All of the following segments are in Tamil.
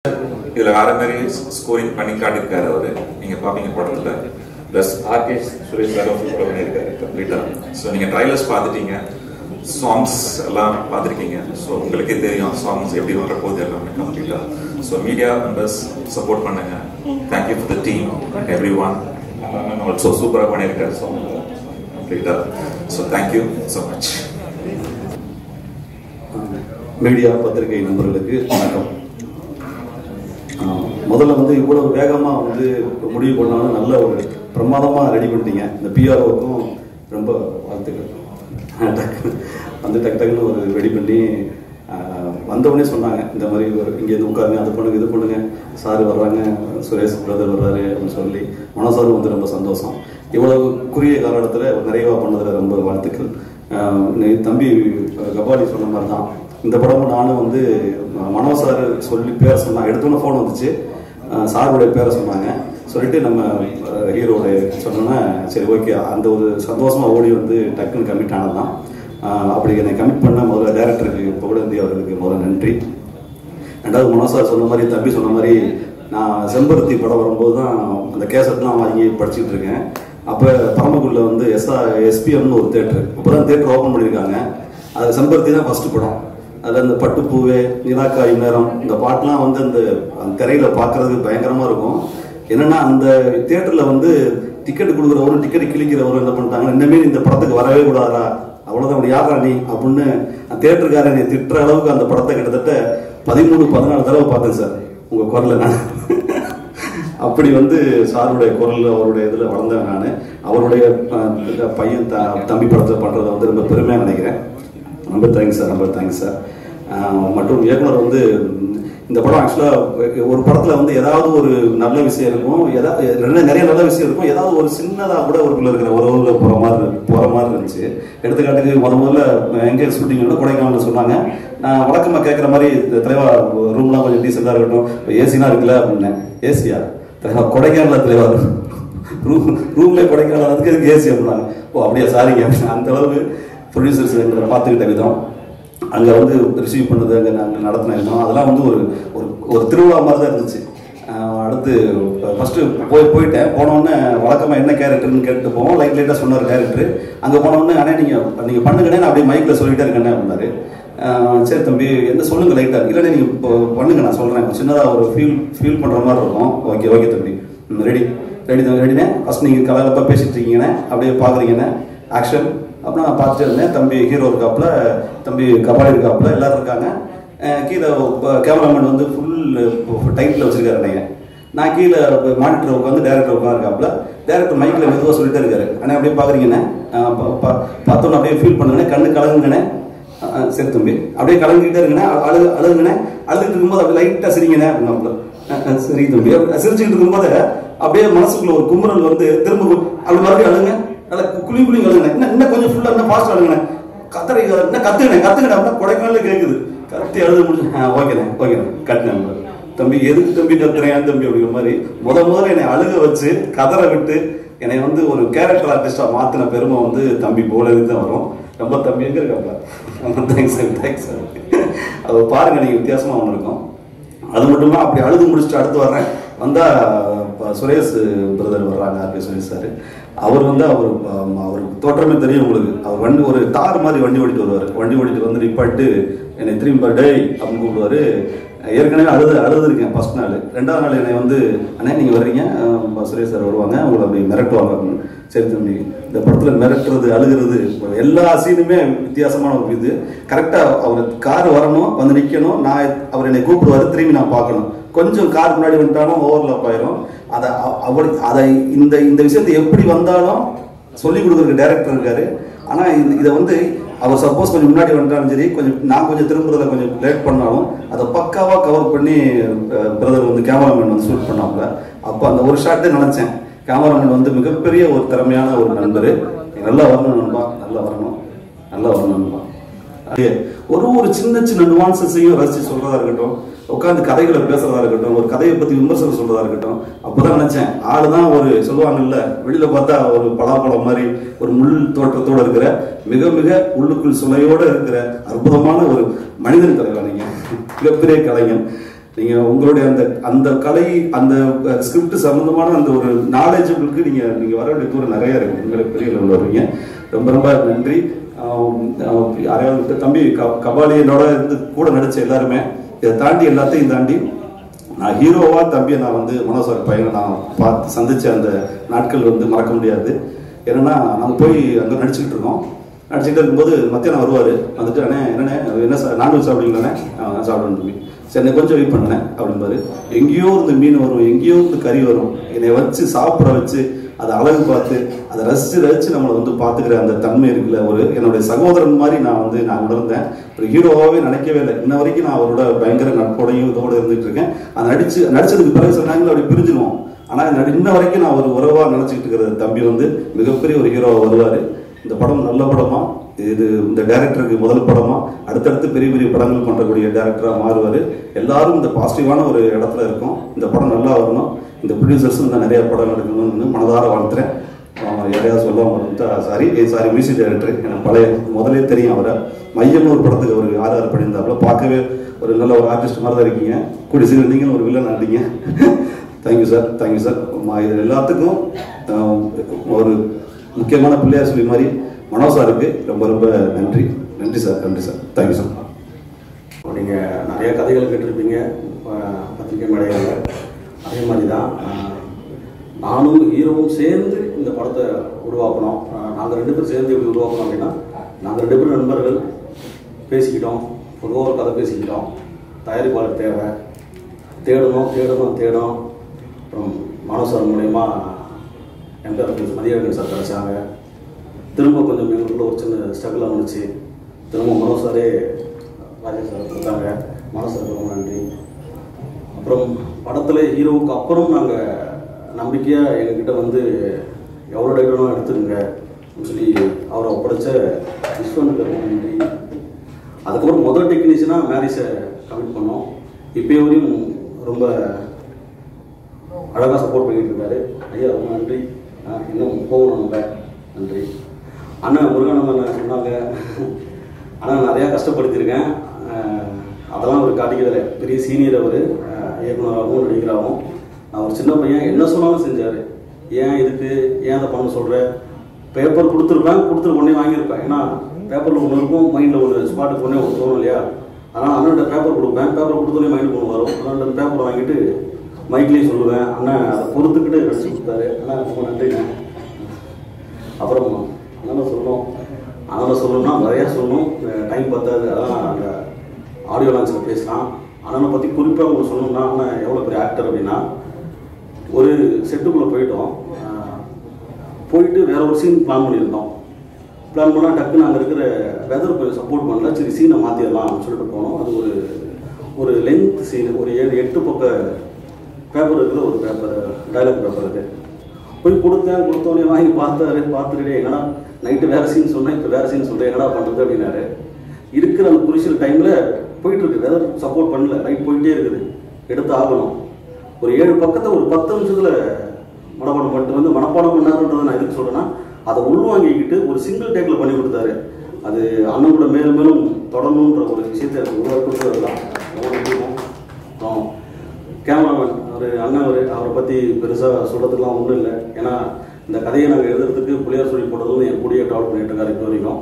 இதுல வேற மாதிரி ஸ்கோரிங் பண்ணி காட்டியிருக்காரு அவரு. நீங்க பாப்பீங்க படத்துல. பிளஸ் ஆர்கே சுரேஷ் சார் சூப்பரா பண்ணியிருக்காரு கம்ப்ளீட்டா. ஸோ நீங்க ட்ரைலர்ஸ் பார்த்துட்டீங்க, சாங்ஸ் எல்லாம் பார்த்துருக்கீங்க. ஸோ உங்களுக்கே தெரியும் சாங்ஸ் எப்படி வரப்போகுது எல்லாமே கம்ப்ளீட்டா. ஸோ மீடியா மெம்பர்ஸ் சப்போர்ட் பண்ணுங்க. Thank you for the team every one. Also சூப்பரா பண்ணியிருக்காரு சாங் கம்ப்ளீட்டா. So thank you so much. Media பத்திரிகை நண்பர்களுக்கு வணக்கம். முதல்ல இவ்வளவு வேகமா முடிவு பண்ணாலும் நல்ல ஒரு பிரமாதமா ரெடி பண்ணிட்டீங்க. இந்த பிஆர்ஓக்கும் ரொம்ப வாழ்த்துக்கள். டக்கு டக்குன்னு ஒரு ரெடி பண்ணி வந்தவொடனே சொன்னாங்க, இந்த மாதிரி இங்கே இருந்து உட்காருங்க, அது பண்ணுங்க, இது பண்ணுங்க, சார் வர்றாங்க, சுரேஷ் பிரதர் வர்றாரு அப்படின்னு சொல்லி மனசாரும் ரொம்ப சந்தோஷம். இவ்வளவு குறுகிய காலகட்டத்தில் நிறைவா பண்ணதில் ரொம்ப வாழ்த்துக்கள். தம்பி கபாலி சொன்ன மாதிரி தான் இந்த படமும் நானும் மனோ சார் சொல்லி பேரை சொன்னாங்க. எடுத்தோன்னே ஃபோன் வந்துச்சு, சாருடைய பேரை சொன்னாங்க. சொல்லிட்டு நம்ம ஹீரோடைய சொன்னோன்னா சரி ஓகே, அந்த ஒரு சந்தோஷமாக ஓடி டக்குன்னு கமிட் ஆனதுதான். அப்படி என்னை கமிட் பண்ண முதல்ல டைரக்டருக்கு புகழேந்தி அவர்களுக்கு முதல்ல நன்றி. ரெண்டாவது மனோ சார் சொன்ன மாதிரி, தம்பி சொன்ன மாதிரி, நான் செம்பருத்தி படம் வரும்போது தான் அந்த கேசட்லாம் வாங்கி படிச்சுட்டு இருக்கேன். அப்போ பரமக்குடியில் எஸ்பிஎம்னு ஒரு தேட்டரு, இப்போ தான் தேட்டர் ஓப்பன் பண்ணியிருக்காங்க. அது செம்பருத்தி தான் ஃபர்ஸ்ட் படம். அதில் இந்த பட்டுப்பூவே, நிலாக்காய் நேரம், இந்த பாட்டெலாம் அந்த திரையில் பார்க்கறதுக்கு பயங்கரமாக இருக்கும். என்னென்னா அந்த தேட்டரில் டிக்கெட் கொடுக்குறவரும் டிக்கெட் கிழிக்கிறவரும் என்ன பண்ணிட்டாங்க, இனிமேல் இந்த படத்துக்கு வரவே கூடாதா, அவ்வளோதான் யாரா நீ அப்படின்னு தேட்டருக்காரன் என்னை திட்டுற அளவுக்கு அந்த படத்தை கிட்டத்தட்ட 13-14 தடவை பார்த்தேன் சார் உங்கள் குரலில். நான் அப்படி சாருடைய குரல் அவருடைய இதில் வளர்ந்தேன் நான். அவருடைய பையன் தம்பி படத்தை பண்ணுறதை ரொம்ப பெருமையாக நினைக்கிறேன். ரொம்ப தேங்க்ஸ் சார், ரொம்ப தேங்க்ஸ் சார். மற்றும் இயக்குனர் இந்த படம் ஆக்சுவலாக ஒரு படத்தில் ஏதாவது ஒரு நல்ல விஷயம் இருக்கும், நிறைய நல்ல விஷயம் இருக்கும், ஏதாவது ஒரு சின்னதாக கூட ஒருக்குள்ள இருக்கிற ஒரு போகிற மாதிரி இருந்துச்சு. எடுத்துக்காட்டுக்கு முதல்ல எங்கே ஷூட்டிங் கொடைக்கானல் சொன்னாங்க. நான் வழக்கமாக கேட்குற மாதிரி தலைவா ரூம்லாம் கொஞ்சம் டீசெண்டாக இருக்கட்டும், ஏசிலாம் இருக்குல்ல அப்படின்னேன். ஏசியா தலைவா? கொடைக்கானல தலைவா ரூம்லேயே கொடைக்கானல் அதுக்கு ஏசி அப்படின்னாங்க. ஓ அப்படியா, சாரிங்க. அந்த அளவுக்கு ப்ரொடியூசர்ஸ் எங்களை பார்த்துக்கிட்ட விதம், அங்கே ரிசீவ் பண்ணது, அங்கே நாங்கள் நடத்தின விதம், அதெல்லாம் ஒரு திருவிழா மாதிரி தான் இருந்துச்சு. அடுத்து ஃபஸ்ட்டு போயிட்டேன். போனோடனே வழக்கமாக என்ன கேரக்டர்னு கேட்டு போவோம். லைட்டாக சொன்னார் கேரக்டர். அங்கே போனோடனே அண்ணே நீங்கள் பண்ணுங்கண்ணே, நான் அப்படியே மைக்கில் சொல்லிகிட்டே இருக்கேண்ணே அப்படின்னாரு. சரி தம்பி என்ன சொல்லுங்கள் லைட்டாக, இல்லைண்ணே நீங்கள் இப்போ பண்ணுங்க, நான் சொல்கிறேன், சின்னதாக ஒரு ஃபீல் பண்ணுற மாதிரி இருக்கும். ஓகே ஓகே தம்பி, ரெடிண்ணே. ஃபஸ்ட் நீங்கள் கலகலப்பாக பேசிகிட்டு இருக்கீங்கண்ணே, அப்படியே பார்க்குறீங்கண்ணே, ஆக்ஷன். அப்புறம் நான் பார்த்துட்டு இருந்தேன். தம்பி ஹீரோ இருக்காப்புல, தம்பி கபாலி இருக்காப்புல, எல்லாரும் இருக்காங்க. கீழே கேமராமேன் ஃபுல் டைட்டில் வச்சிருக்காரு. அண்ணைங்க நான் கீழே மானிட்டர் உட்காந்து டேரக்டர் உட்காந்துருக்காப்புல. டேரக்டர் மைக்கில் மெதுவாக சொல்லிட்டே இருக்காரு, அண்ணே அப்படியே பார்க்குறீங்கண்ணே, பார்த்தோன்னு அப்படியே ஃபீல் பண்ணுங்கண்ணே, கண்ணு கலங்குங்கண்ணே. சரி தம்பி அப்படியே கலங்கிட்டே இருக்குண்ணே, அழுகுங்கண்ணே. அழுதுட்டு இருக்கும்போது அப்படியே லைட்டாக சிரிங்கண்ணே அப்படின்னாப்புல. சரி தம்பி. சிரிச்சுக்கிட்டு இருக்கும்போது அப்படியே மனசுக்குள்ள ஒரு குமுறல் திரும்ப அப்படி மறுபடியும் அழுங்க, நல்லா குழி அழுகுண்ணே, இன்னும் கொஞ்சம் ஃபுல்லாக இன்னும் ஃபாஸ்ட் அழுகுண்ணே, கத்துறீங்க இன்னும் கத்துக்கினேன் அப்படின்னா கொடைக்கானல கேட்குது. கத்தி அழுது முடிச்சு ஓகேண்ணே கட்டினேன். தம்பி எதுக்கு தம்பி கத்துறேன் தம்பி அப்படிங்கிற மாதிரி முதல்ல என்னை அழுக வச்சு கதற விட்டு என்னை ஒரு கேரக்டர் ஆர்டிஸ்டாக மாற்றின பெருமை தம்பி போலது தான் வரும். ரொம்ப தம்பி எங்கே இருக்காங்க. ரொம்ப தேங்க்ஸ் சார். அதை பாருங்கள், நீங்கள் வித்தியாசமாக ஒன்று இருக்கும். அது மட்டும் தான். அப்படி அழுது முடிச்சுட்டு அடுத்து வர்றேன். வந்தால் சுரேஷ் பிரதர் வர்றாங்க, ஆர்கே சுரேஷ் சார். அவர் அவருக்கு தோற்றமே தெரியும் உங்களுக்கு. அவர் ஒரு தார் மாதிரி வண்டி ஓடிட்டு வருவார். வண்டி ஓடிட்டு நிப்பாட்டு என்னை திரும்பி டேய் அப்படின்னு கூப்பிடுவார். ஏற்கனவே அழுதுருக்கேன் ஃபர்ஸ்ட் நாள். ரெண்டாவது நாள் என்னை அண்ணே நீங்கள் வர்றீங்க, சுரேஷ் சார் வருவாங்க, உங்களை அப்படி மிரட்டுவாங்க அப்படின்னு. சரி தம்பி, இந்த படத்தில் மிரட்டுறது, அழுகிறது, எல்லா சீனுமே வித்தியாசமான ஒரு இது. கரெக்டாக அவர் கார் வரணும், நிற்கணும், நான் அவர் என்னை கூப்பிடுவார், திரும்பி நான் பார்க்கணும். கொஞ்சம் கார் முன்னாடி வந்துட்டாலும் ஓவர்லாப் ஆயிரும். அதை இந்த விஷயத்தை எப்படி வந்தாலும் சொல்லிக் கொடுக்குறதுக்கு டைரக்டர் இருக்காரு. ஆனால் இதை அவர் சப்போஸ் கொஞ்சம் முன்னாடி வந்துட்டாலும் சரி, நான் கொஞ்சம் திரும்புறதுல கொஞ்சம் லேட் பண்ணாலும் அதை பக்காவாக கவர் பண்ணி பிரதர் கேமராமேன் ஷூட் பண்ணாப்புல. அப்போ அந்த ஒரு ஷாட்டே நினச்சேன், கேமராமேன் மிகப்பெரிய ஒரு திறமையான ஒரு நண்பர், நல்லா வரணும் நண்பா, நல்லா வரணும் நண்பா. ஒரு சின்ன நுவான்சஸையும் ரசித்து சொல்றதா இருக்கட்டும், உட்காந்து கதைகளை பேசுறதா இருக்கட்டும், ஒரு கதையை பத்தி விமர்சனம் சொல்றதா இருக்கட்டும். அப்பதான் நினைச்சேன், ஆளுதான் ஒரு சொல்லுவாங்கல்ல, வெளியில பார்த்தா ஒரு பலாப்பழம் மாதிரி ஒரு முள் தோற்றத்தோட இருக்கிற மிக மிக உள்ளுக்குள் சுளையோட இருக்கிற அற்புதமான ஒரு மனிதன் தலைவர். நீங்க மிகப்பெரிய கலைஞன். நீங்கள் உங்களுடைய அந்த கலை அந்த ஸ்கிரிப்ட் சம்மந்தமான அந்த ஒரு நாலேஜுக்கு நீங்கள் வர வேண்டிய தூரம் நிறைய இருக்குது. உங்களுக்கு பெரிய லெவலில் வருவீங்க. ரொம்ப ரொம்ப நன்றி. யாரையாவது தம்பி கபாலியனோட இருந்து கூட நடித்த எல்லாருமே இதை தாண்டி எல்லாத்தையும் தாண்டி நான் ஹீரோவா தம்பியை நான் வந்து மனோ சார் பையனை நான் பார்த்து சந்திச்ச அந்த நாட்கள் வந்து மறக்க முடியாது. ஏன்னா நாங்கள் போய் அங்கே நடிச்சுக்கிட்டு இருக்கோம். நடிச்சுக்கிட்டு இருக்கும்போது மத்தியானம் வருவார். வந்துட்டு அண்ணே என்னண்ணே என்ன சார் நான்வெஜ் சாப்பிடுவீங்களாண்ணே? சாப்பிடுவேன் தம்பி. சரி கொஞ்சம் வெயிட் பண்ணேன் அப்படின்பாரு. எங்கேயோ இருந்து மீன் வரும், எங்கேயோ இருந்து கறி வரும். என்னை வச்சு சாப்பிட வச்சு அதை அழகு பார்த்து அதை ரசித்து நம்மளை வந்து பார்த்துக்கிற அந்த தன்மை இருக்குல்ல, ஒரு என்னுடைய சகோதரன் மாதிரி நான் உணர்ந்தேன். ஒரு ஹீரோவாகவே நினைக்கவே இல்லை. இன்ன வரைக்கும் நான் அவரோட பயங்கர நட்போடையும் இதோடு இருந்துட்டு இருக்கேன். அது நடிச்சதுக்கு பிறகு சொன்னாங்களே அப்படி பிரிஞ்சிடுவோம். ஆனால் இன்ன வரைக்கும் நான் ஒரு உறவாக நினச்சிக்கிட்டு இருக்கிற தம்பி வந்து மிகப்பெரிய ஒரு ஹீரோவாக வருவார். இந்த படம் நல்ல படமா, இது இந்த டைரக்டருக்கு முதல் படமா, அடுத்தடுத்து பெரிய பெரிய படங்கள் பண்ணுறக்கூடிய டைரக்டராக மாறுவார். எல்லாரும் இந்த பாசிட்டிவான ஒரு இடத்துல இருக்கும். இந்த படம் நல்லா வரணும். இந்த ப்ரொடியூசர்ஸும் இந்த நிறைய படம் எடுக்கணும்னு மனதார வாழ்த்துறேன். யாரையாவது சொல்ல சாரி மியூசிக் டைரக்டர் எனக்கு பழைய முதலே தெரியும். அவரை மையம்னு ஒரு படத்துக்கு ஒரு 6 பண்ணியிருந்தாப்புல பார்க்கவே ஒரு நல்ல ஒரு ஆர்டிஸ்ட் மாதிரி தான் இருக்கீங்க. கூடி சீக்கிரம் நீங்களும் ஒரு வில்லன் ஆடிங்க. Thank you sir, thank you sir. இது எல்லாத்துக்கும் ஒரு முக்கியமான பிள்ளையார் சொல்லி மாதிரி மனோ சாருக்கு ரொம்ப ரொம்ப நன்றி. நன்றி சார், நன்றி சார், தேங்க்யூ சார். நீங்கள் நிறைய கதைகள் கேட்டிருப்பீங்க பத்திரிகை மேடையில். அதே மாதிரி தான் நானும் ஹீரோவும் சேர்ந்து இந்த படத்தை உருவாக்கணும். நாங்கள் 2 பேரும் சேர்ந்து எப்படி உருவாக்கணும் அப்படின்னா, நாங்கள் 2 பேரும் நண்பர்கள் பேசிக்கிட்டோம். பொதுவாக ஒரு கதை பேசிக்கிட்டோம். தயாரிப்பாளர் தேவை, தேடணும். அப்புறம் மனோ சார் மூலயமா எம்கேஆர் மதியழகன் சார் கிடச்சாங்க. திரும்ப கொஞ்சம் எங்களுக்குள்ள ஒரு சின்ன ஸ்ட்ரகிளாக வந்துச்சு. திரும்ப மனோ சாரே ராஜேஷ் சார் கொடுத்தாங்க. மனோ சார் ரொம்ப நன்றி. அப்புறம் படத்தில் ஹீரோவுக்கு அப்புறம் நாங்கள் நம்பிக்கையாக எங்ககிட்ட வந்து எவ்வளோ டைட்டனும் எடுத்துருங்க அப்படின்னு சொல்லி அவரை ஒப்படைச்ச விஸ்வனுக்கு ரொம்ப நன்றி. அதுக்கப்புறம் முதல் டெக்னீஷியனாக மேரிஸை கமிட் பண்ணோம். இப்போ வரையும் ரொம்ப அழகாக சப்போர்ட் பண்ணிட்டு இருக்காரு. ஐயா ரொம்ப நன்றி. இன்னும் போகணும் நம்ம. நன்றி. அண்ணன் முருகன் சொன்னாங்க. ஆனால் நிறையா கஷ்டப்படுத்தியிருக்கேன். அதெல்லாம் அவர் காட்டிக்கிறதில்ல. பெரிய சீனியர் அவர், இயக்குனராகவும் நடிகராகவும். நான் ஒரு சின்ன பையன் என்ன சொன்னாலும் செஞ்சார். ஏன் அதை பண்ண சொல்கிறேன்? பேப்பர் கொடுத்துட்டு உடனே வாங்கியிருப்பேன். ஏன்னா பேப்பரில் ஒன்று இருக்கும், மைண்டில் ஒரு ஸ்பாட்டுக்கு உடனே ஒன்று தோணும் இல்லையா? அதனால் அண்ணன்ட்ட பேப்பர் கொடுப்பேன். பேப்பர் கொடுத்தோடனே மைண்டுக்கு ஒன்று வரும். அதனால் பேப்பர் வாங்கிட்டு மைக்லேயும் சொல்லுவேன். அண்ணன் அதை பொறுத்துக்கிட்டு நடிச்சு கொடுத்தாரு. ஆனால் ரொம்ப நன்றிண்ணே. அப்புறம் அதனால் சொல்லணும்னா நிறையா சொல்லணும், டைம் பத்தாது. அதான் அந்த ஆடியோ லான்ச்சில் பேசலாம். அண்ணனை பற்றி குறிப்பாக உங்களுக்கு சொல்லணும்னா, அண்ணன் எவ்வளோ பெரிய ஆக்டர் அப்படின்னா, ஒரு செட்டுக்குள்ளே போயிட்டு வேற ஒரு சீன் பிளான் பண்ணியிருந்தோம். பிளான் பண்ணால் டக்குன்னு அங்கே இருக்கிற வெதர் கொஞ்சம் சப்போர்ட் பண்ணல. சரி சீனை மாற்றிடலாம் சொல்லிட்டு போனோம். அது ஒரு லென்த் சீன், ஒரு 7-8 பக்க பேப்பர் இருக்கிற ஒரு பேப்பர், டைலாக் பேப்பர். அது போய் கொடுத்தோடனே வாங்கி பார்த்துட்டு எங்கடா நைட்டு வேறு சீன் சொன்னேன், இப்போ வேறு சீன் சொல்கிறேன், என்னடா பண்ணுறது அப்படின்னாரு. இருக்கிற அந்த குறிச்சியல் டைமில் போயிட்டுருக்கு, வெதர் சப்போர்ட் பண்ணல, ரைட் போயிட்டே இருக்குது, எடுத்து ஆகணும். ஒரு 7 பக்கத்தை ஒரு 10 நிமிஷத்தில் மனப்பாடம் பண்ணிட்டு மனப்பாடம் பண்ணாருன்றதை நான் எதுக்கு சொல்கிறேன்னா, அதை உள்வாங்கிக்கிட்டு ஒரு சிங்கிள் டேக்கில் பண்ணி கொடுத்தாரு. அது அண்ணன் கூட மேலும் மேலும் தொடரணுன்ற ஒரு விஷயத்தை உருவாக்குறது தான் ரொம்ப பிடிக்கும். கேமராமேன் அண்ணன் அவரை பற்றி பெருசாக சொல்கிறதுக்குலாம் ஒன்றும் இல்லை. ஏன்னா இந்த கதையை நாங்கள் எழுதுறதுக்கு புள்ளியார் சொல்லி போட்டதும் என் கூடிய ட்ராவல் பண்ணிட்டு இருக்காரு இப்போ வரைக்கும்.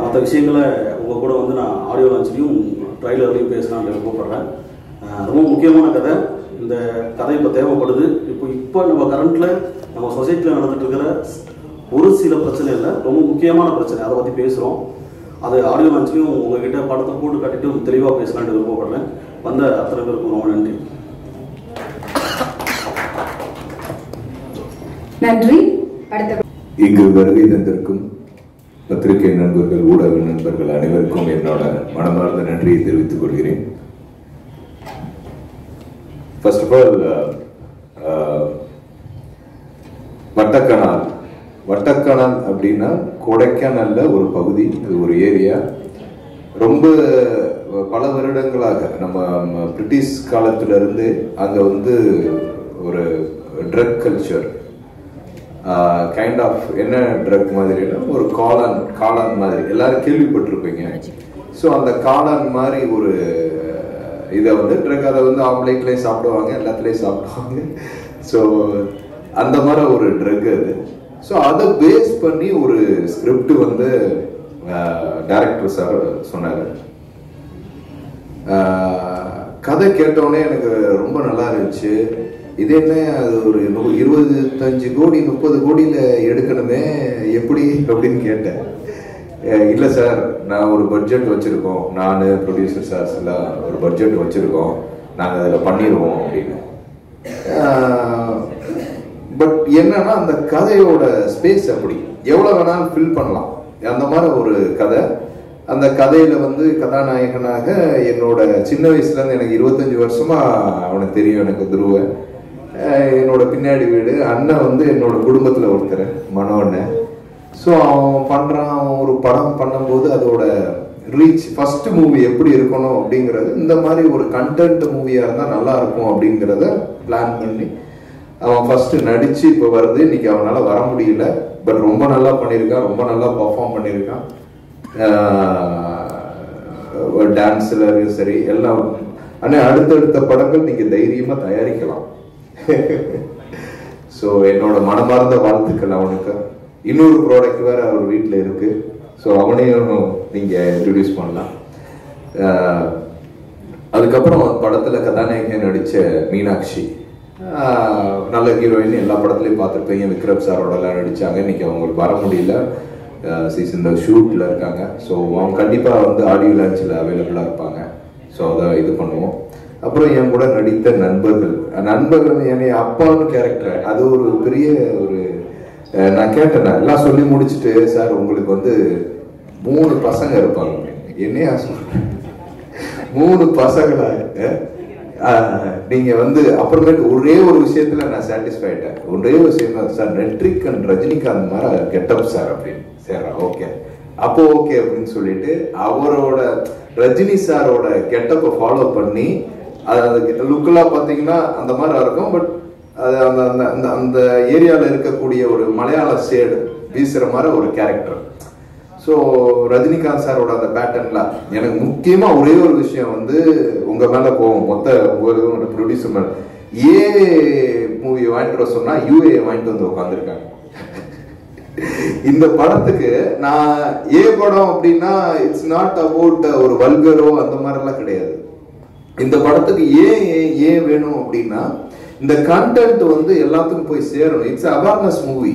மற்ற விஷயங்களை உங்கள் கூட நான் ஆடியோ லான்ச்லையும் ட்ரைலர்லையும் பேசலான்னு கூப்பிட்றேன். ரொம்ப முக்கியமான கதை. இந்த கதை இப்போ தேவைப்படுது. இப்போ நம்ம கரண்ட்டில் நம்ம சொசைட்டியில் நடந்துட்டு இருக்கிற ஒரு சில பிரச்சனை இல்லை, ரொம்ப முக்கியமான பிரச்சனை, அதை பற்றி பேசுகிறோம். அது ஆடியோ லான்ச்லையும் உங்ககிட்ட படத்தை போட்டு காட்டிட்டு தெளிவாக பேசலான்னு விருப்பப்படுறேன். வந்த அத்தனை பேருக்கும் ரொம்ப நன்றி. நன்றி. இங்கு வருகை தந்திருக்கும் பத்திரிகை நண்பர்கள், ஊடக நண்பர்கள் அனைவருக்கும் என்னோட மனமார்ந்த நன்றியை தெரிவித்துக் கொள்கிறேன். ஃபர்ஸ்ட் ஆஃப் ஆல், வட்டக்கணால் அப்படின்னா கொடைக்கானல்ல ஒரு பகுதி, அது ஒரு ஏரியா. ரொம்ப பல வருடங்களாக நம்ம பிரிட்டிஷ் காலத்துல இருந்து அங்க ஒரு ட்ரக் கல்ச்சர், கைண்ட் ஆஃப் என்ன ட்ரக் மாதிரினா ஒரு காளான் மாதிரி எல்லாரும் கேள்விப்பட்டிருப்பீங்க. ஸோ அந்த காளான் மாதிரி ஒரு இதை வந்து ட்ரக் அதை வந்து ஆம்லேட்லேயும் சாப்பிடுவாங்க, எல்லாத்துலேயும் சாப்பிடுவாங்க. ஸோ அந்த மாதிரி ஒரு ட்ரக் அது. ஸோ அதை பேஸ் பண்ணி ஒரு ஸ்கிரிப்ட் வந்து டைரக்டர் சார் சொன்னார். கதை கேட்டோடனே எனக்கு ரொம்ப நல்லா இருந்துச்சு. இது என்ன, அது ஒரு 25 கோடி 30 கோடியில் எடுக்கணுமே, எப்படி அப்படின்னு கேட்டேன். இல்லை சார், நான் ஒரு பட்ஜெட் வச்சுருக்கோம், நான் ப்ரொடியூசர் சார்ஸ் எல்லாம் ஒரு பட்ஜெட் வச்சுருக்கோம், நாங்கள் அதில் பண்ணிடுவோம் அப்படின்னு. பட் என்னன்னா அந்த கதையோட ஸ்பேஸ் அப்படி எவ்வளோ வேணாலும் ஃபில் பண்ணலாம், அந்த மாதிரி ஒரு கதை. அந்த கதையில வந்து கதாநாயகனாக என்னோட சின்ன வயசுலேருந்து எனக்கு 25 வருஷமா அவனுக்கு தெரியும், எனக்கு துருவ. என்னோட பின்னாடி வீடு அண்ணன் வந்து என்னோட குடும்பத்தில் ஒருத்தர் மனோ அண்ணன். ஸோ அவன் பண்ணுறான், ஒரு படம் பண்ணும்போது அதோட ரீச் ஃபர்ஸ்ட் மூவி எப்படி இருக்கணும் அப்படிங்கிறது, இந்த மாதிரி ஒரு கண்டென்ட் மூவியாக இருந்தால் நல்லா இருக்கும் அப்படிங்கிறத பிளான் பண்ணி அவன் ஃபர்ஸ்ட் நடிச்சு இப்போ வருது. இன்னைக்கு அவனால வர முடியல, பட் ரொம்ப நல்லா பண்ணியிருக்கான், ரொம்ப நல்லா பர்ஃபார்ம் பண்ணியிருக்கான். டான்ஸ்லயும் சரி எல்லாம். ஆனால் அடுத்தடுத்த படங்கள் நீங்க தைரியமா தயாரிக்கலாம். ஸோ என்னோட மனமார்ந்த வாழ்த்துக்கள் அவனுக்கு. இன்னொரு ப்ராடக்ட் வேற அவர் வீட்டில் இருக்கு, ஸோ அவனையும் நீங்க இன்ட்ரடியூஸ் பண்ணலாம். அதுக்கப்புறம் படத்துல கதாநாயகன் நடிச்ச மீனாட்சி, நல்ல ஹீரோயின், எல்லா படத்துலையும் பார்த்துருப்பீங்க. விக்ரம் சாரோட எல்லாம் நடிச்சாங்க. இன்னைக்கு அவங்களுக்கு வர முடியல, சீசன் ஷூட்ல இருக்காங்க. ஸோ அவங்க கண்டிப்பாக வந்து ஆடியோ லான்ச்சில் அவைலபிளாக இருப்பாங்க. ஸோ அதை இது பண்ணுவோம். அப்புறம் என் கூட நடித்த நண்பர்கள் என்னை அப்பான்னு கேரக்டர், அது ஒரு பெரிய ஒரு நான் கேட்டேன், எல்லாம் சொல்லி முடிச்சுட்டு, சார் உங்களுக்கு வந்து 3 பசங்க இருப்பாங்க. என்னையா சொல்றேன், 3 பசங்களா? நீங்க வந்து அப்புறமேட்டு ஒரே ஒரு விஷயத்துல நான் சாட்டிஸ்ஃபை ஆயிட்டேன். ஒரே விஷயம் தான் சார், நெட்ரிக் அண்ட் ரஜினிகாந்த் மாதிரி கெட்டப் சார் அப்படின்னு. சரி ஓகே, அப்போ ஓகே அப்படின்னு சொல்லிட்டு அவரோட ரஜினி சாரோட கெட்டப்பை ஃபாலோ பண்ணி, அது அந்த லுக்கெல்லாம் பார்த்தீங்கன்னா அந்த மாதிரி இருக்கும். பட் அது அந்த அந்த அந்த ஏரியாவில் இருக்கக்கூடிய ஒரு மலையாள ஷேடு வீசுற மாதிரி ஒரு கேரக்டர். ஸோ ரஜினிகாந்த் சாரோட அந்த பேட்டர்ன்ல எனக்கு முக்கியமா ஒரே ஒரு விஷயம் வந்து, உங்க மேல போவோம் மொத்த உங்களோட ப்ரொடியூசர் மேல, ஏ மூவி வாங்கிட்டு வர சொன்னா யூஏ வாங்கிட்டு வந்து உட்காந்துருக்காங்க. இந்த படத்துக்கு நான் ஏ படம் அப்படின்னா இட்ஸ் நாட் அபவுட் ஒரு வல்கரோ அந்த மாதிரி எல்லாம் கிடையாது. இந்த படத்துக்கு ஏன் வேணும் அப்படின்னா, இந்த கண்டென்ட் வந்து எல்லாத்துக்கும் போய் சேரணும். It's awareness movie,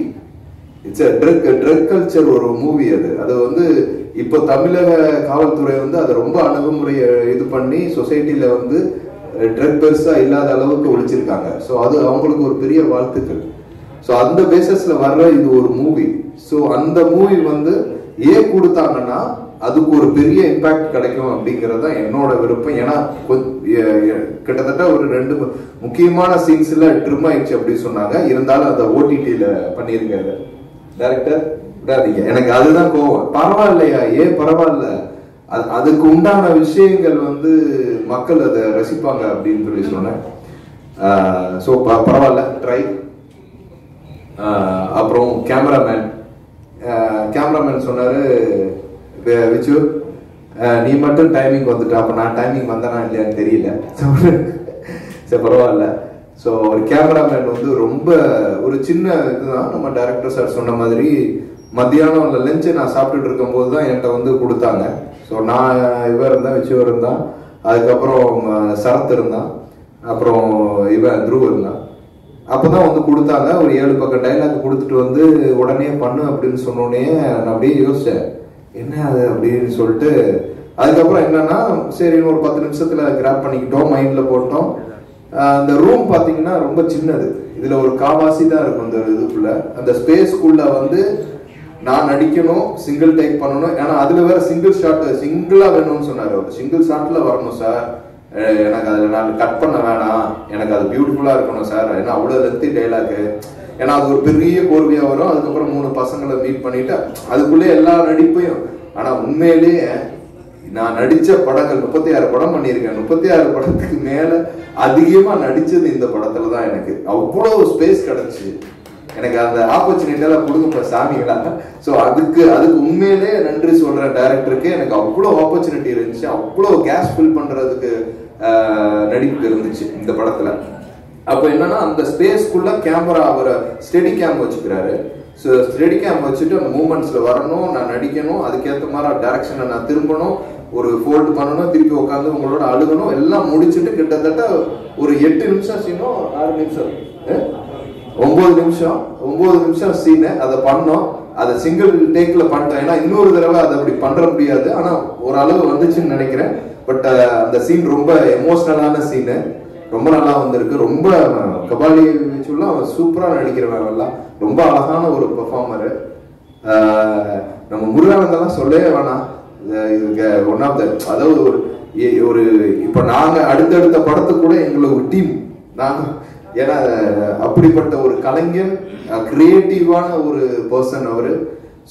it's drug culture ஒரு மூவி. அது வந்து இப்போ தமிழக காவல்துறை வந்து அதை ரொம்ப அணுகுமுறையை இது பண்ணி சொசைட்டில வந்து ட்ரக் பெருசா இல்லாத அளவுக்கு ஒழிச்சிருக்காங்க. ஸோ அது அவங்களுக்கு ஒரு பெரிய வாழ்த்துக்கள். ஸோ அந்த பேசஸ்ல வர்ற இது ஒரு மூவி. ஸோ அந்த மூவி வந்து கொடுத்தாங்கன்னா அதுக்கு ஒரு பெரிய இம்பாக்ட் கிடைக்கும் அப்படிங்கிறது தான் என்னோட விருப்பம். ஏன்னா கிட்டத்தட்ட ஒரு 2 முக்கியமான சீன்ஸ்ல ட்ரிம் ஆயிடுச்சு அப்படின்னு சொன்னாங்க. இருந்தாலும் அதை ஓடிடியில பண்ணியிருக்காரு டைரக்டர். விடாதீங்க, எனக்கு அதுதான் கோவம். பரவாயில்லையா, பரவாயில்ல, அதுக்கு உண்டான விஷயங்கள் வந்து மக்கள் அதை ரசிப்பாங்க அப்படின்னு சொல்லி சொன்னேன். ஸோ பரவாயில்ல, ட்ரை. அப்புறம் கேமராமேன் சொன்னாரு, விச்சு நீ மட்டும் டைமிங் வந்துட்ட, அப்ப நான் டைமிங் வந்தனா இல்லையான்னு தெரியல. சரி பரவாயில்ல. ஸோ ஒரு கேமராமேன் வந்து ரொம்ப ஒரு சின்ன இதுதான். நம்ம டைரக்டர் சார் சொன்ன மாதிரி மத்தியானம் லஞ்சு நான் சாப்பிட்டுட்டு இருக்கும் போது தான் என்கிட்ட வந்து கொடுத்தாங்க. ஸோ நான் இருந்தான், விச்சு இருந்தான், அதுக்கப்புறம் சரத் இருந்தான், அப்புறம் துருவ இருந்தான். அப்பதான் வந்து கொடுத்தாங்க. ஒரு 7 பக்கம் டைலாக் கொடுத்துட்டு வந்து உடனே பண்ணு அப்படின்னு சொன்னோடனே நான் அப்படியே யோசிச்சேன், என்ன அது அப்படின்னு சொல்லிட்டு. அதுக்கப்புறம் என்னன்னா, சரி ஒரு 10 நிமிஷத்துல கிராப் பண்ணிக்கிட்டோம், மைண்ட்ல போட்டோம். அந்த ரூம் பாத்தீங்கன்னா ரொம்ப சின்னது. இதுல ஒரு காவாசி தான் இருக்கும் இந்த இதுக்குள்ள. அந்த ஸ்பேஸ்க்குள்ள வந்து நான் நடிக்கணும், சிங்கிள் டேக் பண்ணணும். ஏன்னா அதுல வேற சிங்கிள் ஷாட் சிங்கிளா வேணும்னு சொன்னாரு. சிங்கிள் ஷாட்ல வரணும் சார், எனக்கு அதுல நான் கட் பண்ண வேணாம், எனக்கு அது பியூட்டிஃபுல்லா இருக்கணும் சார். ஏன்னா அவ்வளவு லென்த்தி டைலாக். ஏன்னா அது ஒரு பெரிய கோர்வையா வரும். அதுக்கப்புறம் 3 பசங்களை மீட் பண்ணிட்டு அதுக்குள்ளே எல்லா நடிப்பையும். ஆனா உண்மையிலேயே நான் நடிச்ச படங்கள் 36 படம் பண்ணியிருக்கேன். 36 படத்துக்கு மேல அதிகமா நடிச்சது இந்த படத்துல தான். எனக்கு அவ்வளவு ஸ்பேஸ் கிடைச்சு, எனக்கு அந்த ஆப்பர்ச்சுனிட்டி எல்லாம் கொடுக்க சாமிகளா. ஸோ அதுக்கு உண்மையிலே நன்றி சொல்றேன் டைரக்டருக்கு. எனக்கு அவ்வளோ ஆப்பர்ச்சுனிட்டி இருந்துச்சு, அவ்வளோ கேஸ் ஃபில் பண்றதுக்கு நடிப்பு இருந்துச்சு இந்த படத்துல. அப்போ என்னன்னா அந்த ஸ்பேஸ்க்குள்ள கேமரா அவர் ஸ்டெடி கேம் வச்சுக்கிறாரு. ஸோ ஸ்டெடி கேம் வச்சுட்டு அந்த மூமெண்ட்ஸ்ல வரணும், நான் நடிக்கணும், அதுக்கேற்ற மாதிரி டைரக்ஷனை நான் திரும்பணும், ஒரு ஃபோல்டு பண்ணணும், திருப்பி உட்காந்து உங்களோட அழுகணும், எல்லாம் முடிச்சுட்டு கிட்டத்தட்ட ஒரு 8 நிமிஷம் சீனும் 6 நிமிஷம் 9 நிமிஷம் சீனு அதை பண்ணோம். அதை சிங்கிள் டேக்ல பண்ணிட்டோம். ஏன்னா இன்னொரு தடவை அதை அப்படி பண்ற முடியாது. ஆனா ஒரு அளவு வந்துச்சுன்னு நினைக்கிறேன். பட் அந்த சீன் ரொம்ப எமோஷனலான சீனு, ரொம்ப நல்லா வந்திருக்கு. ரொம்ப கபாலி வச்சுலாம் அவன் சூப்பரா நடிக்கிறவன் எல்லாம், ரொம்ப அழகான ஒரு பெர்ஃபார்மரு. நம்ம முருகானந்தெல்லாம் சொல்லவே வேணாம். இது ஒன் ஆஃப் த, அதாவது ஒரு இப்ப நாங்க அடுத்தடுத்த படத்துக்கு கூட எங்களுக்கு ஒரு டீம் நாங்க, ஏன்னா அப்படிப்பட்ட ஒரு கலைஞன், கிரியேட்டிவான ஒரு பர்சன் அவரு.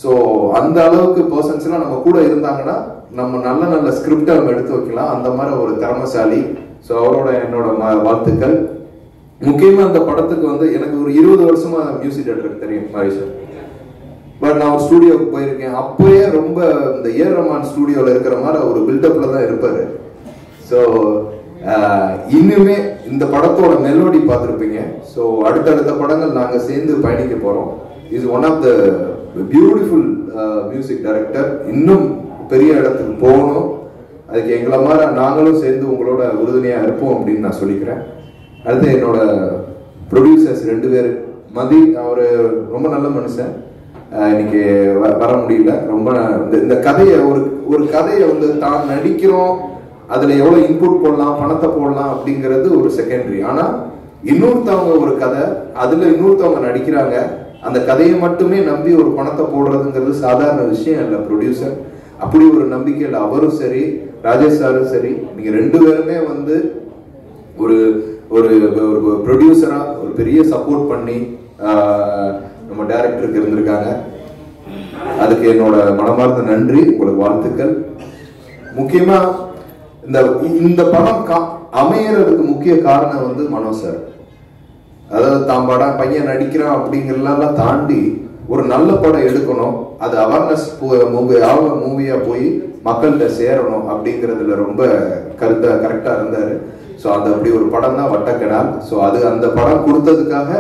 ஸோ அந்த அளவுக்கு பர்சன்ஸ் எல்லாம் நம்ம கூட இருந்தாங்கன்னா நம்ம நல்ல நல்ல ஸ்கிரிப்டை நம்ம எடுத்து வைக்கலாம். அந்த மாதிரி ஒரு திறமைசாலி. ஸோ அவரோட என்னோட வாழ்த்துக்கள். முக்கியமா அந்த படத்துக்கு வந்து எனக்கு ஒரு 20 வருஷமா மியூசிக் டைரக்டர் தெரியும் மாரிஷா. பட் நான் ஒரு ஸ்டூடியோவுக்கு போயிருக்கேன். அப்போயே ரொம்ப இந்த ஏஆர் ரஹ்மான் ஸ்டூடியோவில் இருக்கிற மாதிரி ஒரு பில்டப்ல தான் இருப்பாரு. ஸோ இன்னுமே இந்த படத்தோட மெலோடி பார்த்துருப்பீங்க. ஸோ அடுத்தடுத்த படங்கள் நாங்கள் சேர்ந்து பயணிக்க போகிறோம். Is one of the beautiful music director. இன்னும் பெரிய இடத்துக்கு போகணும். அதுக்கு எங்களை மாதிரி நாங்களும் சேர்ந்து உங்களோட உறுதுணையாக இருப்போம் அப்படின்னு நான் சொல்லிக்கிறேன். அடுத்து என்னோட ப்ரொடியூசர்ஸ் 2 பேர். மதி அவர் ரொம்ப நல்ல மனுஷன், இன்னைக்கு வர முடியல. ரொம்ப இந்த கதையை ஒரு கதையை வந்து தான் நடிக்கிறோம், அதுல எவ்வளவு இன்புட் போடலாம், பணத்தை போடலாம் அப்படிங்கிறது ஒரு செகண்டரி. ஆனா இன்னொருத்தவங்க ஒரு கதை, அதுல இன்னொருத்தவங்க நடிக்கிறாங்க, அந்த கதையை மட்டுமே நம்பி ஒரு பணத்தை போடுறதுங்கிறது சாதாரண விஷயம் இல்லை. ப்ரொடியூசர் அப்படி ஒரு நம்பிக்கையில் அவரும் சரி, ராஜேஷ் சாரும் சரி, நீங்க 2 பேருமே வந்து ஒரு ஒரு ப்ரொடியூசரா ஒரு பெரிய சப்போர்ட் பண்ணி நம்ம டைரக்டருக்கு இருந்திருக்காங்க. அதுக்கு என்னோட மனமார்ந்த நன்றி, உங்களுக்கு வாழ்த்துக்கள். முக்கியமா இந்த படம் அமையறதுக்கு முக்கிய காரணம் வந்து மனோ சார். அதாவது தான் படம் பையன் நடிக்கிறான் அப்படிங்கிறதெல்லாம் தாண்டி ஒரு நல்ல படம் எடுக்கணும், அது அவேர்னஸ் மூவியா போய் மக்கள்கிட்ட சேரணும் அப்படிங்கிறதுல ரொம்ப கரெக்டா இருந்தாரு. ஸோ அந்த அப்படி ஒரு படம் தான் வட்டக்கனால். ஸோ அது அந்த படம் கொடுத்ததுக்காக,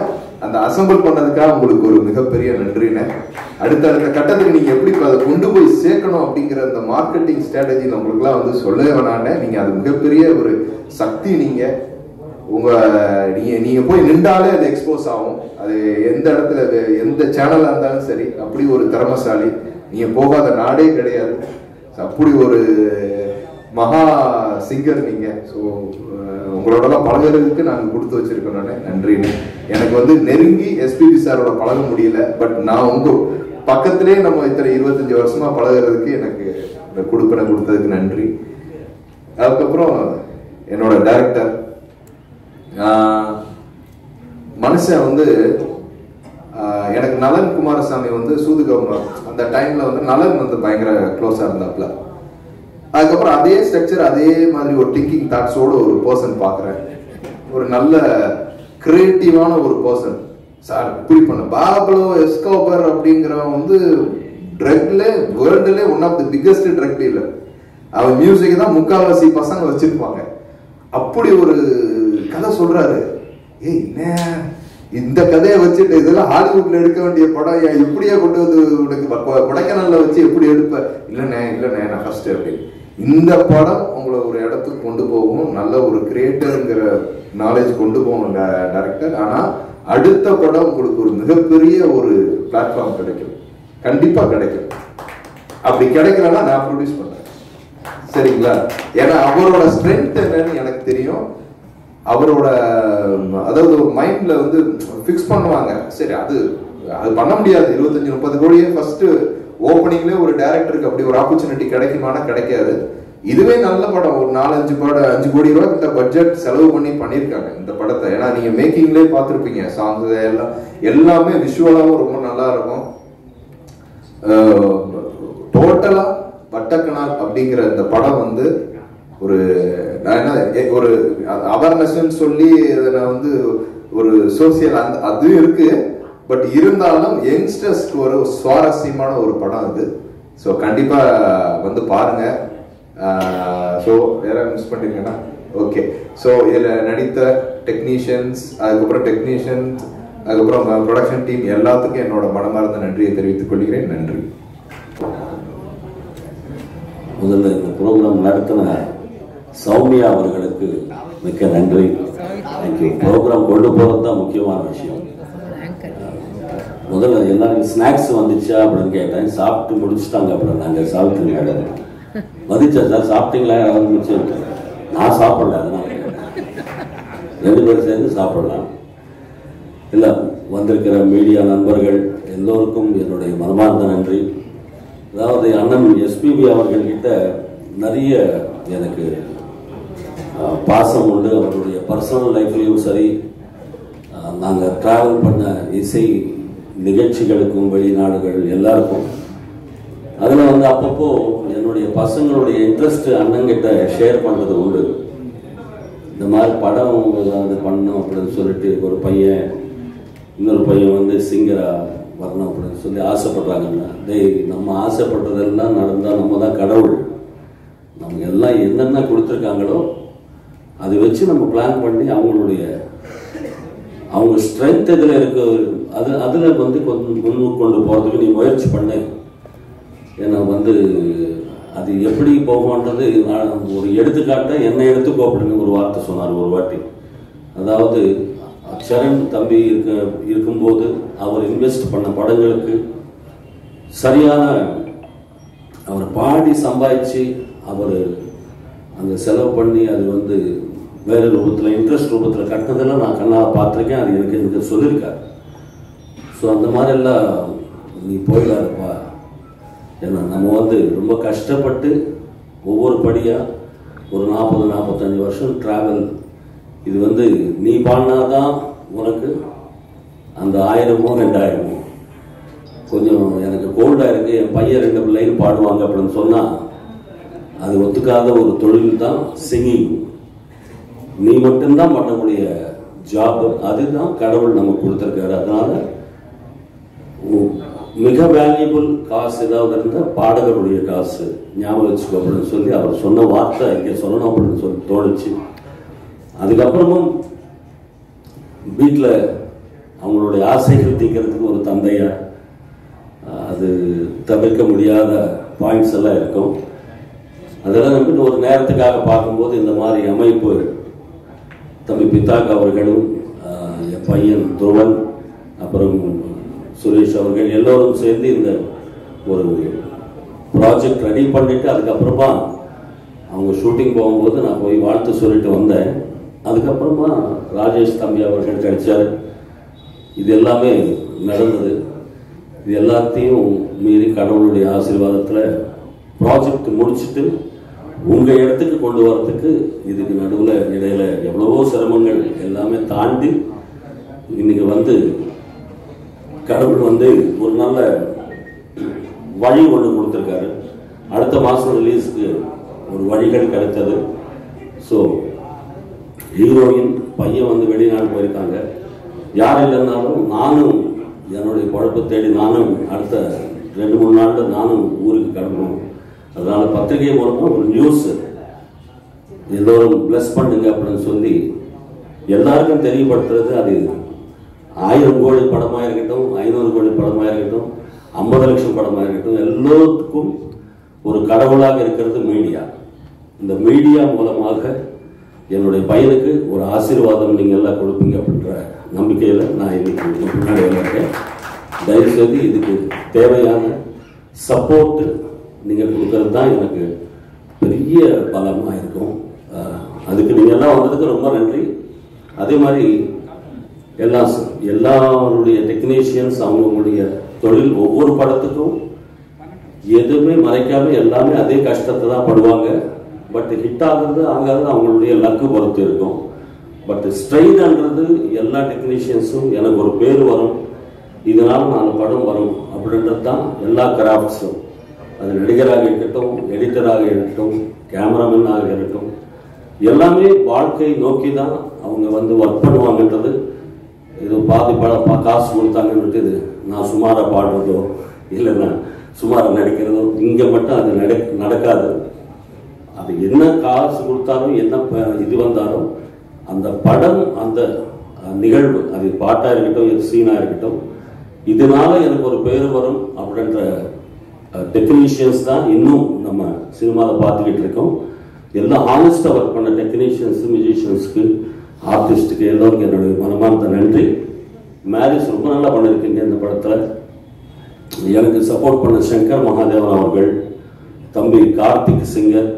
அந்த அசம்பிள் பண்ணதுக்காக உங்களுக்கு ஒரு மிகப்பெரிய நன்றின்னு. அடுத்த கட்டத்துக்கு நீங்க எப்படி அதை கொண்டு போய் சேர்க்கணும் அப்படிங்கிற அந்த மார்க்கெட்டிங் ஸ்ட்ராட்டஜி உங்களுக்குலாம் வந்து சொல்லவே வேணான்னு, நீங்க அது மிகப்பெரிய ஒரு சக்தி. நீங்க போய் நின்றாலே அது எக்ஸ்போஸ் ஆகும். அது எந்த இடத்துல, எந்த சேனலா இருந்தாலும் சரி, அப்படி ஒரு திறமைசாலி. நீங்க போகாத நாடே கிடையாது. அப்படி ஒரு மகா சிங்கர் நீங்க. ஸோ உங்களோடலாம் பழகிறதுக்கு நாங்கள் கொடுத்து வச்சிருக்கோம். நான் நன்றின்னு. எனக்கு வந்து நெருங்கி எஸ்பிபி சாரோட பழக முடியல. பட் நான் உங்க பக்கத்திலே நம்ம இத்தனை 25 வருஷமா பழகிறதுக்கு எனக்கு இந்த கொடுப்பனை கொடுத்ததுக்கு நன்றி. அதுக்கப்புறம் என்னோட டைரக்டர் மனுஷன் வந்து எனக்கு நலன் குமாரசாமி வந்து சூதுகவர்னர் அந்த டைம்ல வந்து நலன் வந்து பயங்கர க்ளோஸா இருந்தாப்ல. அதுக்கப்புறம் அதே ஸ்ட்ரக்சர், அதே மாதிரி ஒரு திங்கிங் தாட்ஸோட ஒரு பர்சன் பார்க்குறேன். ஒரு நல்ல கிரியேட்டிவான ஒரு பர்சன். சார் இப்படி பண்ண பாப்லோ எஸ்கோபர் அப்படிங்கிறவன் வந்து ட்ரக்ல வேர்ல்டுல one of the biggest drug dealer. அவன் மியூசிக் தான் முக்கால்வாசி பசங்க வச்சிருப்பாங்க. அப்படி ஒரு கதை சொல்றாரு. இந்த கதையை வச்சுட்டு இதெல்லாம் ஹாலிவுட்ல எடுக்க வேண்டிய படம் எப்படியா கொண்டு வந்து உனக்கு கொடைக்கானல்ல வச்சு எப்படி எடுப்ப? இல்லைண்ணே நான் ஃபர்ஸ்ட் அப்படி. இந்த படம் உங்களை ஒரு இடத்துக்கு கொண்டு போகும், நல்ல ஒரு கிரியேட்டருங்கிற நாலேஜ் கொண்டு போகும் டைரக்டர். ஆனா அடுத்த படம் உங்களுக்கு ஒரு மிகப்பெரிய ஒரு பிளாட்ஃபார்ம் கிடைக்கும், கண்டிப்பா கிடைக்கும். அப்படி கிடைக்கலன்னா நான் ப்ரொடியூஸ் பண்றேன், சரிங்களா? ஏன்னா அவரோட ஸ்ட்ரென்த் என்னன்னு எனக்கு தெரியும். அவரோட அதாவது ஒரு மைண்ட்ல வந்து ஃபிக்ஸ் பண்ணுவாங்க. சரி, அது பண்ண முடியாது. 25-30 கோடியே ஃபர்ஸ்ட் ஓப்பனிங்ல ஒரு டைரக்டருக்கு அப்படி ஒரு ஆப்பர்ச்சுனிட்டி கிடைக்குமானா கிடைக்காது. இதுவே நல்ல படம், ஒரு 4-5 படம் 5 கோடி ரூபாய் கிட்ட பட்ஜெட் செலவு பண்ணியிருக்காங்க இந்த படத்தை. ஏன்னா நீங்க மேக்கிங்லேயே பார்த்துருப்பீங்க, சாங்ஸ் எல்லாமே விஷுவலாவும் ரொம்ப நல்லா இருக்கும். டோட்டலா வட்டக்கனால் அப்படிங்கிற இந்த படம் வந்து ஒரு ஒரு அவேர்னஸ் சொல்லி நான் வந்து ஒரு சோசியல் அதுவும் இருக்கு. பட் இருந்தாலும் யங்ஸ்டர்ஸ்க்கு ஒரு சுவாரஸ்யமான ஒரு படம் அது. ஸோ கண்டிப்பா வந்து பாருங்க. ஸோ வேற மிஸ் பண்ணிருக்கேன்னா ஓகே. ஸோ இதில் நடித்த டெக்னீஷியன்ஸ், அதுக்கப்புறம் ப்ரொடக்ஷன் டீம் எல்லாத்துக்கும் என்னோட மனமார்ந்த நன்றியை தெரிவித்துக் கொள்கிறேன். நன்றி. முதல்ல இந்த ப்ரோக்ராம் நடத்தின சௌமியா அவர்களுக்கு மிக்க நன்றி. தேங்க்யூ. ப்ரோக்ராம் கொண்டு போகிறது தான் முக்கியமான விஷயம். முதல்ல எல்லாருக்கும் ஸ்நாக்ஸ் வந்துச்சா அப்படின்னு கேட்டேன். சாப்பிட்டு முடிச்சுட்டாங்க. அப்புறம் நாங்கள் சாப்பிட்டு வந்துச்சா சார் சாப்பிட்டீங்களா? ஆரம்பிச்சு நான் சாப்பிடல, அதனால 2 பேரும் சேர்ந்து சாப்பிடலாம். இல்லை, வந்திருக்கிற மீடியா நண்பர்கள் எல்லோருக்கும் என்னுடைய மனமார்ந்த நன்றி. அதாவது அண்ணன் எஸ்பிபி அவர்கள்கிட்ட நிறைய எனக்கு பாசம் உண்டு. அவருடைய பர்சனல் லைஃப்லையும் சரி, நாங்கள் ட்ராவல் பண்ண இசை நிகழ்ச்சிகளுக்கும் வெளிநாடுகள் எல்லாருக்கும் அதில் வந்து அப்பப்போ என்னுடைய பசங்களுடைய இன்ட்ரெஸ்ட் அண்ணங்கிட்ட ஷேர் பண்ணுறது உண்டு. இந்த மாதிரி படம் ஏதாவது பண்ணணும் அப்படின்னு சொல்லிட்டு ஒரு பையன் இன்னொரு பையன் வந்து சிங்கராக வரணும் அப்படின்னு சொல்லி ஆசைப்படுறாங்கன்னா, நம்ம ஆசைப்படுறதெல்லாம் நடந்தால் நம்ம தான் கடவுள். நமக்கு எல்லாம் என்னென்ன கொடுத்துருக்காங்களோ அதை வச்சு நம்ம பிளான் பண்ணி அவங்க ஸ்ட்ரென்த் இதில் இருக்கு, அதில் வந்து கொஞ்சம் முன்னுக்கு கொண்டு போகிறதுக்கு நீ முயற்சி பண்ணு. ஏன்னா வந்து அது எப்படி போகன்றது நான் ஒரு எடுத்துக்காட்ட என்னை எடுத்துக்கோ அப்படின்னு ஒரு வார்த்தை சொன்னார் ஒரு வாட்டி. அதாவது சரண் தம்பி இருக்கும்போது அவர் இன்வெஸ்ட் பண்ண படங்களுக்கு சரியான அவர் பாடி சம்பாதிச்சு அவர் அந்த செலவு பண்ணி அது வந்து வேறு ரூபத்தில் இன்ட்ரெஸ்ட் ரூபத்தில் கட்டினதெல்லாம் நான் கண்ணால் பார்த்துருக்கேன். அது எனக்கு சொல்லியிருக்காரு. ஸோ அந்த மாதிரிலாம் நீ போயிடாதப்பா. ஏன்னா நம்ம வந்து ரொம்ப கஷ்டப்பட்டு ஒவ்வொரு படியாக ஒரு 40-45 வருஷம் ட்ராவல். இது வந்து நீ பாடினாதான் உனக்கு அந்த 1000மோ 2000மோ. கொஞ்சம் எனக்கு கோல்டாக இருக்குது, என் பையன் 2 லைன் பாடுவாங்க அப்படின்னு சொன்னால் அது ஒத்துக்காத ஒரு தொழில் தான் சிங்கிங். நீ மட்டும்தான் பண்ணக்கூடிய ஜாப், அதுதான் கடவுள் நமக்கு கொடுத்துருக்காரு. அதனால மிக வேல்யூபிள் காசு ஏதாவது இருந்தால் பாடகருடைய காசு ஞாபகம் வச்சுக்கோ அப்படின்னு சொல்லி அவர் சொன்ன வார்த்தை இங்கே சொல்லணும் அப்படின்னு சொல்லி தோணுச்சு. அதுக்கப்புறமும் வீட்டில் அவங்களுடைய ஆசைகள் தீர்க்கிறதுக்கு ஒரு தந்தையா அது தவிர்க்க முடியாத பாயிண்ட்ஸ் எல்லாம் இருக்கும். அதெல்லாம் வந்துட்டு ஒரு நேரத்துக்காக பார்க்கும்போது இந்த மாதிரி அமைப்பு தம்பி பித்தாக் அவர்களும் என் பையன் துருவன் அப்புறம் சுரேஷ் அவர்கள் எல்லோரும் சேர்ந்து இந்த ஒரு ப்ராஜெக்ட் ரெடி பண்ணிட்டு அதுக்கப்புறமா அவங்க ஷூட்டிங் போகும்போது நான் போய் வாழ்த்து சொல்லிட்டு வந்தேன். அதுக்கப்புறமா ராஜேஷ் தம்பி அவர்கள் கிடைச்சார். இது எல்லாமே நடந்தது. இது எல்லாத்தையும் மீறி கடவுளுடைய ஆசீர்வாதத்தில் ப்ராஜெக்ட் முடிச்சுட்டு உங்கள் இடத்துக்கு கொண்டு வரத்துக்கு இதுக்கு நடுவில் இடையில எவ்வளவோ சிரமங்கள் எல்லாமே தாண்டி இன்னைக்கு வந்து கடவுள் வந்து ஒரு நல்ல வழி ஒன்று கொடுத்துருக்காரு. அடுத்த மாதம் ரிலீஸ்க்கு ஒரு வழிகள் கிடைத்தது. ஸோ ஹீரோயின் பையன் வந்து வெளிநாடு போயிருக்காங்க. யார் இல்லைன்னாலும் நானும் என்னுடைய குழப்பை தேடி நானும் அடுத்த 2-3 நாளில் நானும் ஊருக்கு கிளம்பணும். அதனால பத்திரிகை மூலமாக ஒரு நியூஸ் எல்லோரும் பிளஸ் பண்ணுங்க அப்படின்னு சொல்லி எல்லாருக்கும் தெரியப்படுத்துறது. அது 1000 கோடி படமாக இருக்கட்டும், 500 கோடி படமாக இருக்கட்டும், 50 லட்சம் படமாக இருக்கட்டும், எல்லோருக்கும் ஒரு கடவுளாக இருக்கிறது மீடியா. இந்த மீடியா மூலமாக என்னுடைய பையனுக்கு ஒரு ஆசீர்வாதம் நீங்கள் எல்லாம் கொடுப்பீங்க அப்படின்ற நம்பிக்கையில் நான் இன்னைக்கு முன்னாடி இருக்கேன். தயவுசெய்து இதுக்கு தேவையான சப்போர்ட்டு நீங்கள் கொடுக்கறது தான் எனக்கு பெரிய பலமாக இருக்கும். அதுக்கு நீங்கள் எல்லாம் வந்ததுக்கு ரொம்ப நன்றி. அதே மாதிரி எல்லாருடைய டெக்னீஷியன்ஸ் அவங்களுடைய தொழில் ஒவ்வொரு படத்துக்கும் எதுவுமே மறைக்காம எல்லாமே அதே கஷ்டத்தை தான் படுவாங்க. பட் ஹிட் ஆகுறது ஆகாது அவங்களுடைய லக்கு பொறுத்து இருக்கும். பட் ஸ்ட்ரெயின்ன்றது எல்லா டெக்னீஷியன்ஸும் எனக்கு ஒரு பேர் வரும், இதனால 4 படம் வரும் அப்படின்றது தான் எல்லா கிராஃப்ட்ஸும். அது நடிகராக இருக்கட்டும், எடிட்டராக இருக்கட்டும், கேமராமேனாக இருக்கட்டும், எல்லாமே வாழ்க்கை நோக்கி தான் அவங்க வந்து ஒர்க் பண்ணுவாங்கன்றது. இது பாதி காசு கொடுத்தாங்கன்றது இது நான் சுமாராக பாடுறதோ இல்லை நான் சுமாராக நடிக்கிறதோ இங்கே மட்டும் அது நடக்காது. அது என்ன காசு கொடுத்தாலும் என்ன இது வந்தாலும் அந்த படம் அந்த நிகழ்வு அது பாட்டாக இருக்கட்டும் சீனாக இருக்கட்டும் இதனால எனக்கு ஒரு பேர் வரும் அப்படின்ற டெக்னீஷியன்ஸ் தான் இன்னும் நம்ம சினிமாவில் பார்த்துக்கிட்டு இருக்கோம். எல்லாம் ஹானஸ்டாக ஒர்க் பண்ண டெக்னீஷியன்ஸு மியூசிஷியன்ஸ்க்கு ஆர்டிஸ்ட்டுக்கு எல்லோருக்கும் என்னுடைய மனமார்ந்த நன்றி. மேரேஜ் ரொம்ப நல்லா பண்ணியிருக்கீங்க இந்த படத்தில். எனக்கு சப்போர்ட் பண்ண சங்கர் மகாதேவன் அவர்கள், தம்பி கார்த்திக் சிங்கர்,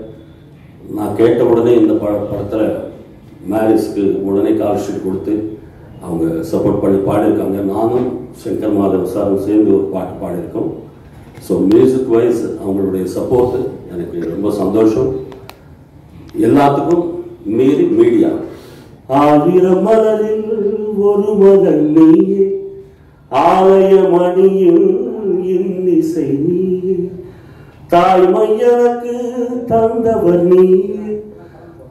நான் கேட்ட உடனே இந்த படத்தில் மேரேஜ்க்கு உடனே கால் ஷீட் கொடுத்து அவங்க சப்போர்ட் பண்ணி பாடியிருக்காங்க. நானும் சங்கர் மகாதேவன் சாரும் சேர்ந்து ஒரு பாட்டு பாடியிருக்கோம். ஸோ மியூசிக் வைஸ் அவங்களுடைய சப்போர்ட் எனக்கு ரொம்ப சந்தோஷம். எல்லாத்துக்கும் மீறி மீடியா ஆயிரம் மலரில் ஒரு மகள் நீயே, ஆலய மணியில் இன்னிசை நீயே, தாய்மையனுக்கு தந்தவர் நீயே,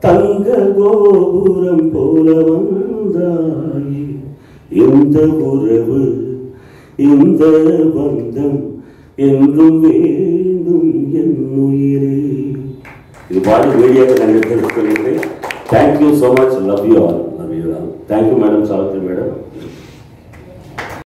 தங்க கோபுரம் போல வந்தாயே, இந்த உறவு இந்த பந்தம் என்றும் வேண்டும் என் உயிரே. இது பாடி மீடியாவை நான் தெரிவித்துக் கொள்கிறேன். Thank you so much. Love you all. Thank you madam, Savitri madam.